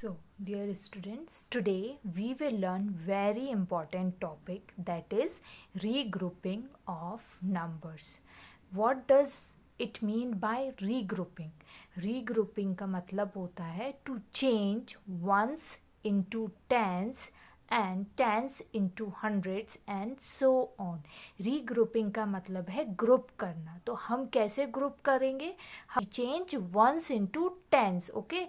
So, dear students, today we will learn very important topic, that is regrouping of numbers. What does it mean by regrouping? Regrouping का मतलब होता है to change ones into tens and tens into hundreds and so on. Regrouping का मतलब है group करना. तो हम कैसे ग्रुप करेंगे? हम change ones into tens. Okay,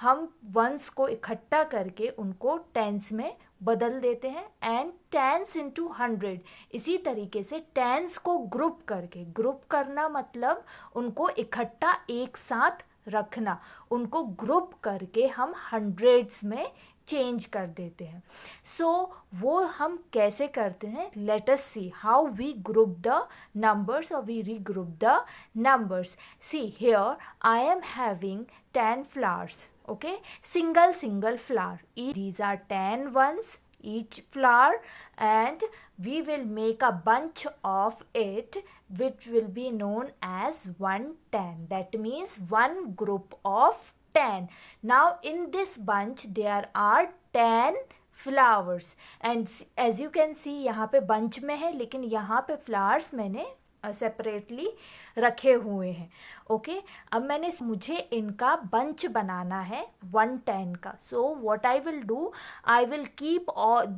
हम वंस को इकट्ठा करके उनको टेंस में बदल देते हैं एंड टेंस इनटू हंड्रेड. इसी तरीके से टेंस को ग्रुप करके, ग्रुप करना मतलब उनको इकट्ठा एक साथ रखना, उनको ग्रुप करके हम हंड्रेड्स में चेंज कर देते हैं. सो वो हम कैसे करते हैं? Let us see how we group the numbers or we regroup the numbers. See here I am having 10 flowers. Okay, single flower. These are 10 ones each flower, and we will make a bunch of it which will be known as 110. That means one group of 10. Now in this bunch there are 10 flowers, and as you can see यहाँ पे bunch में है, लेकिन यहाँ पे flowers मैंने separately रखे हुए हैं. ओके, अब मुझे इनका बंच बनाना है 110 का. So what I will do, I will keep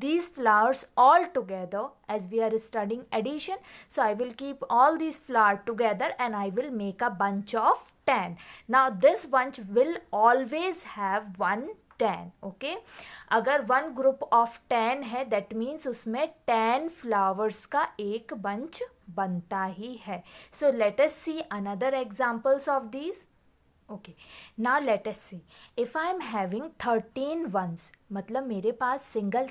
these flowers all together as we are studying addition. So I will keep all these flowers together and I will make a bunch of 10. Now this bunch will always have 110. Okay, अगर one group of 10 है that means उसमें 10 flowers का एक bunch बनता ही है. So let us see another examples of these. Okay, now let us see if I am having 13 ones, मतलब मेरे पास सिंगल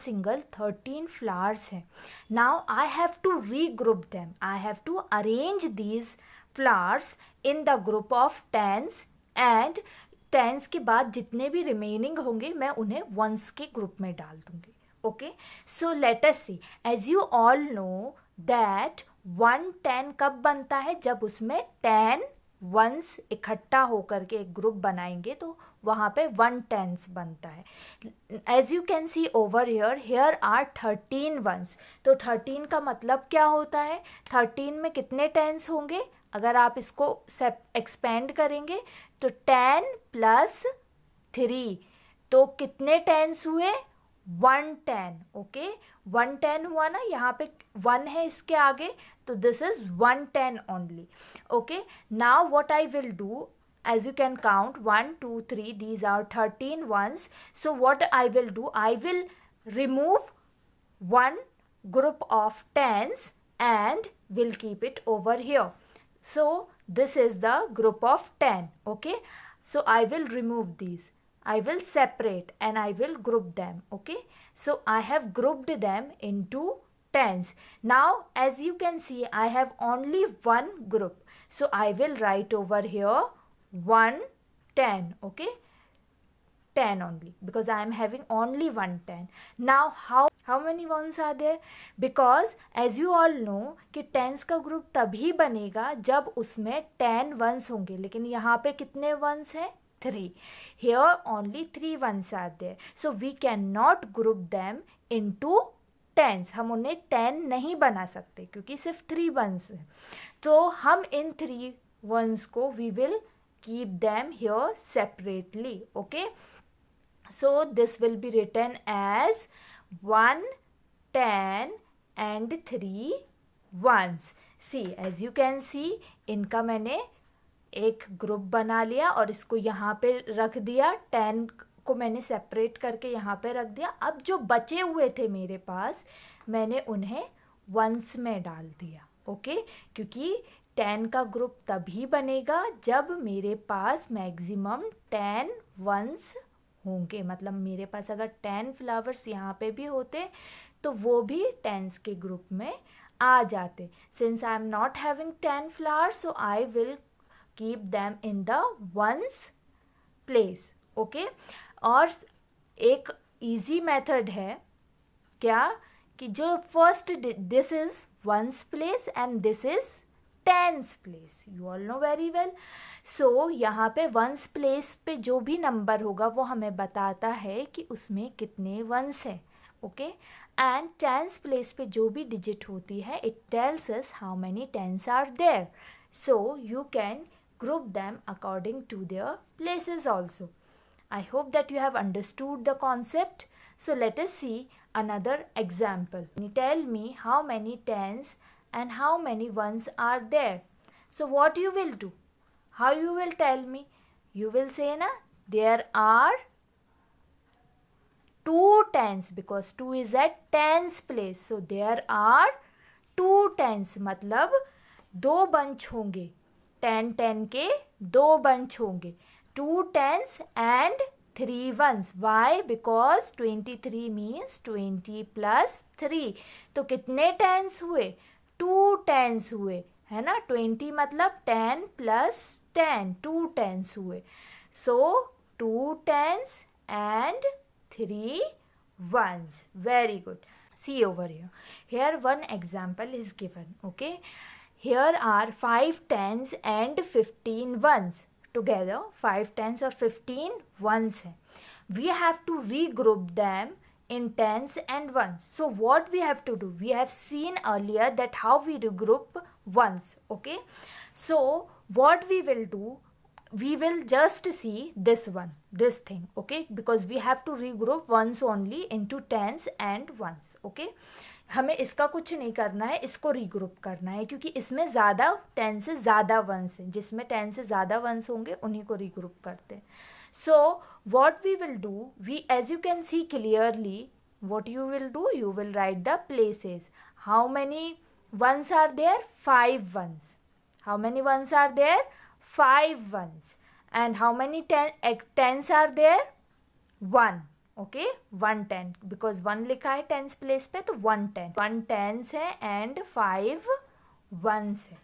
13 फ्लावर्स हैं. Now I have to regroup them. I have to arrange these flowers in the group of tens, and tens के बाद जितने भी remaining होंगे मैं उन्हें वंस के ग्रुप में डाल दूंगी. Okay, so let us see, as you all know that 110 कब बनता है? जब उसमें 10 वंस इकट्ठा होकर के एक ग्रुप बनाएंगे तो वहाँ पे 110 बनता है. As you can see over here are 13 ones. तो 13 का मतलब क्या होता है? 13 में कितने टेंस होंगे? अगर आप इसको एक्सपेंड करेंगे तो 10 प्लस 3, तो कितने टेंस हुए? 110. ओके, 110 हुआ ना, यहाँ पे 1 है इसके आगे, तो this is 110 only. Okay, now what I will do, as you can count 1 2 3, these are 13 ones. So what I will do, I will remove one group of tens and will keep it over here. So this is the group of 10. Okay, so I will remove these, I will separate and I will group them. Okay, so I have grouped them into tens. Now as you can see I have only one group, so I will write over here 110. Okay, 10 only, because I am having only 110. Now how many ones are there? Because as you all know कि tense का group तभी बनेगा जब उसमें 10 once होंगे, लेकिन यहाँ पे कितने वंस हैं? 3. Here only 3 ones are there, so we cannot group them into tens. हम उन्हें 10 नहीं बना सकते क्योंकि सिर्फ 3 वंस हैं. तो हम इन 3 वंस को we will keep them here separately. Okay, so this will be written as 110 and 3 ones. See, as you can see, इनका मैंने एक ग्रुप बना लिया और इसको यहाँ पे रख दिया. 10 को मैंने सेपरेट करके यहाँ पे रख दिया. अब जो बचे हुए थे मेरे पास, मैंने उन्हें वंस में डाल दिया. ओके, क्योंकि 10 का ग्रुप तभी बनेगा जब मेरे पास मैक्सिमम 10 वंस होंगे. मतलब मेरे पास अगर 10 फ्लावर्स यहाँ पे भी होते तो वो भी टेंस के ग्रुप में आ जाते. Since I am not having 10 flowers, so I will keep them in the ones place. Okay, और एक इजी मेथड है क्या, कि जो first, this is ones place and this is tens place, you all know very well. So यहाँ पे ones place पे जो भी नंबर होगा वो हमें बताता है कि उसमें कितने वंस है. ओके, एंड टेंस प्लेस पे जो भी डिजिट होती है it tells us how many tens are there. So you can group them according to their places also. I hope that you have understood the concept. So let us see another example. Tell me how many tens and how many ones are there. So what you will do? How you will tell me? You will say na, there are 2 tens because 2 is at tens place. So there are 2 tens मतलब 2 bunch होंगे. 10 के 2 bunch होंगे. 2 tens and 3 ones. Why? Because 23 means 20 plus 3. तो कितने tens हुए? 2 tens हुए, है ना. 20 मतलब 10 plus 10, 2 tens हुए. So 2 tens and 3 ones. Very good. See over here. Here one example is given. Okay. Here are 5 tens and 15 ones. Together 5 tens or 15 ones हैं. We have to regroup them in tens and ones. So what we have to do? We have seen earlier that how we regroup ones. Okay. So what we will do? We will just see this one, this thing. Okay. Because we have to regroup ones only into tens and ones. Okay. हमें इसका कुछ नहीं करना है, इसको regroup करना है क्योंकि इसमें ज़्यादा 10 से ज़्यादा वंस हैं. जिसमें 10 से ज़्यादा वंस होंगे उन्हीं को रीग्रुप करते हैं. So what we will do, we as you can see clearly what you will do, you will write the places. How many ones are there? 5 ones. How many ones are there? 5 ones. And how many tens are there? 1. Okay, 1 10 because 1 लिखा है tens place पे तो 1 10. 1 tense है and 5 once है.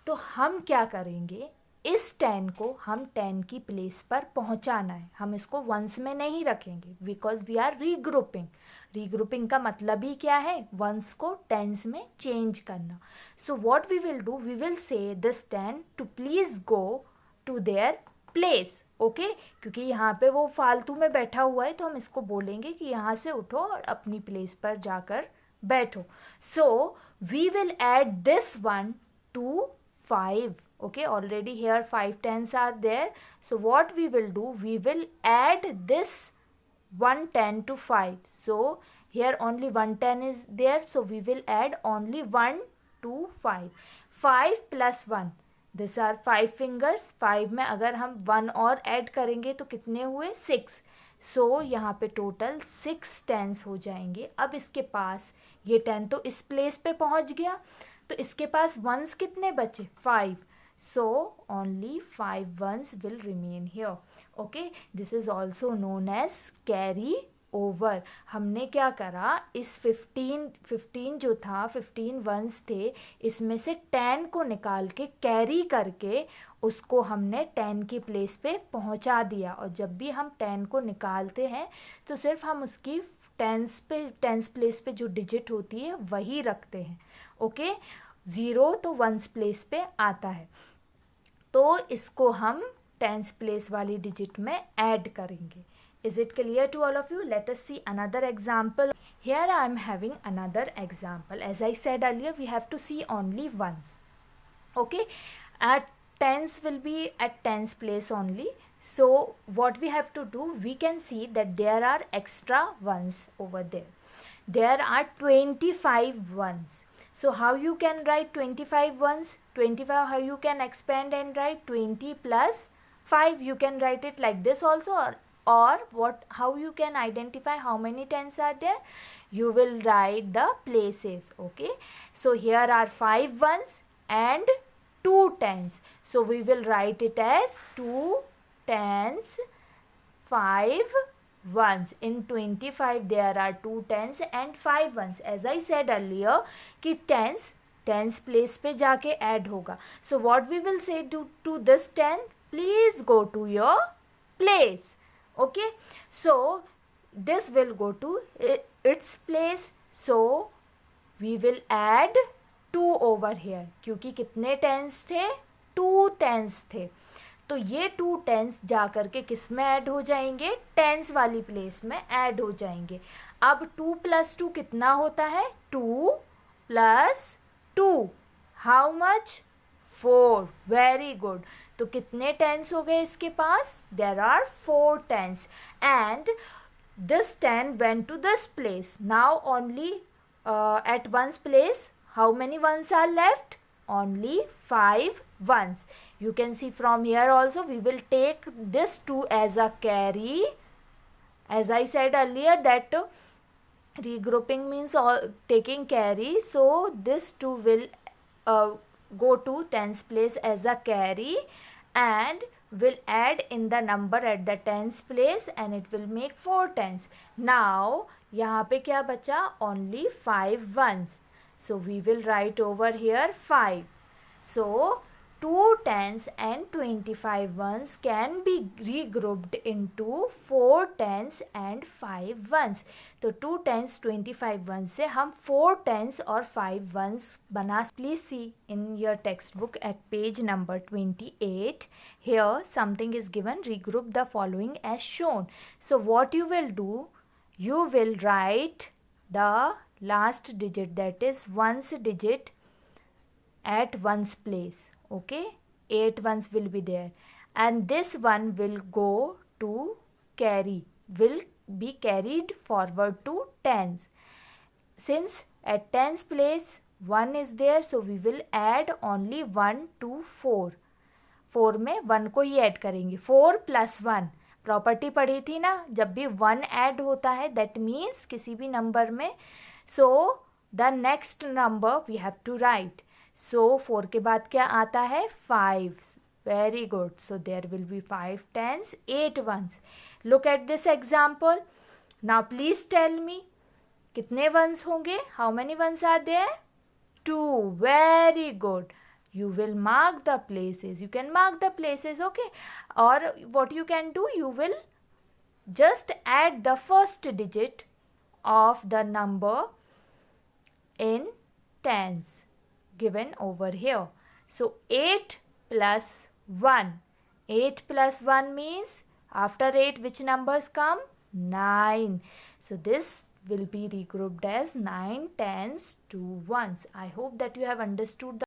तो हम क्या करेंगे, इस 10 को हम 10 की प्लेस पर पहुंचाना है. हम इसको वंस में नहीं रखेंगे because we are regrouping. Regrouping का मतलब ही क्या है? वंस को टेंस में चेंज करना. So what we will do, we will say this 10 to please go to their place. Okay, क्योंकि यहाँ पे वो फालतू में बैठा हुआ है तो हम इसको बोलेंगे कि यहाँ से उठो और अपनी प्लेस पर जाकर बैठो. So we will add this 1 to 5. Okay, already here 5 tens are there. So what we will do, we will add this 1 10 to 5. So here only 1 10 is there. So we will add only 1 to 5. 5 plus 1. These are 5 fingers. 5 में अगर हम 1 और add करेंगे तो कितने हुए? 6. सो यहाँ पे टोटल 6 टेंस हो जाएंगे. अब इसके पास ये 10 तो इस प्लेस पे पहुँच गया तो इसके पास वंस कितने बचे? 5. So only 5 ones will remain here. Okay, this is also known as carry over. हमने क्या करा, इस 15 जो था 15 वंस थे, इसमें से 10 को निकाल के कैरी करके उसको हमने 10 की प्लेस पे पहुंचा दिया. और जब भी हम 10 को निकालते हैं तो सिर्फ हम उसकी टेंस प्लेस पे जो डिजिट होती है वही रखते हैं. ओके, 0 तो वंस प्लेस पे आता है तो इसको हम टेंस प्लेस वाली डिजिट में ऐड करेंगे. Is it clear to all of you? Let us see another example. Here I am having another example. As I said earlier, we have to see only ones. Okay, at tens will be at tens place only. So what we have to do, we can see that there are extra ones over there. There are 25 ones. So how you can write 25 ones? 25, how you can expand and write 20 plus 5? You can write it like this also, or what? How you can identify how many tens are there? You will write the places. Okay, so here are 5 ones and 2 tens. So we will write it as 2 tens, 5 ones. In 25 there are 2 tens and 5 ones. As I said earlier कि tens place पे जाके add होगा. So what we will say to this 10? Please go to your place. Okay, so this will go to its place. So we will add 2 over here, क्योंकि कितने tense थे, 2 tense थे, तो ये 2 tense जा करके किस में ऐड हो जाएंगे, टेंस वाली प्लेस में ऐड हो जाएंगे. अब 2 + 2 कितना होता है, 2 + 2, हाउ मच, 4. Very good. तो कितने टेंस हो गए इसके पास, there are 4 tens, and this 10 went to this place. Now only at one's place, how many ones are left, only 5 ones. You can see from here also we will take this 2 as a carry. As I said earlier that regrouping means taking carry, so this 2 will go to tens place as a carry and will add in the number at the tens place and it will make 4 tens. Now यहाँ पे क्या बचा, only 5 ones, so we will write over here 5. So 2 tens and 25 ones can be regrouped into 4 tens and 5 ones. तो 2 tens 25 ones से हम 4 tens और 5 ones बना. Please see in your textbook at page number 28. Here something is given, regroup the following as shown. So what you will do, you will write the last digit, that is ones digit at ones place. Okay, 8 ones will be there and this one will go to carry, will be carried forward to tens. Since at tens place 1 is there, so we will add only 1 to 4. 4 में 1 को ही add करेंगे. 4 + 1 property पढ़ी थी ना, जब भी 1 add होता है दैट मीन्स किसी भी नंबर में, so the next number we have to write. So 4 के बाद क्या आता है, 5. Very good. So there will be 5 tens, 8 ones. Look at this example. Now please tell me कितने ones होंगे, how many ones are there, 2. Very good. You will mark the places. You can mark the places, okay? Or what you can do, you will just add the first digit of the number in tens given over here. So 8 + 1. 8 + 1 means after 8 which numbers come, 9. So this will be regrouped as 9 tens to ones. I hope that you have understood the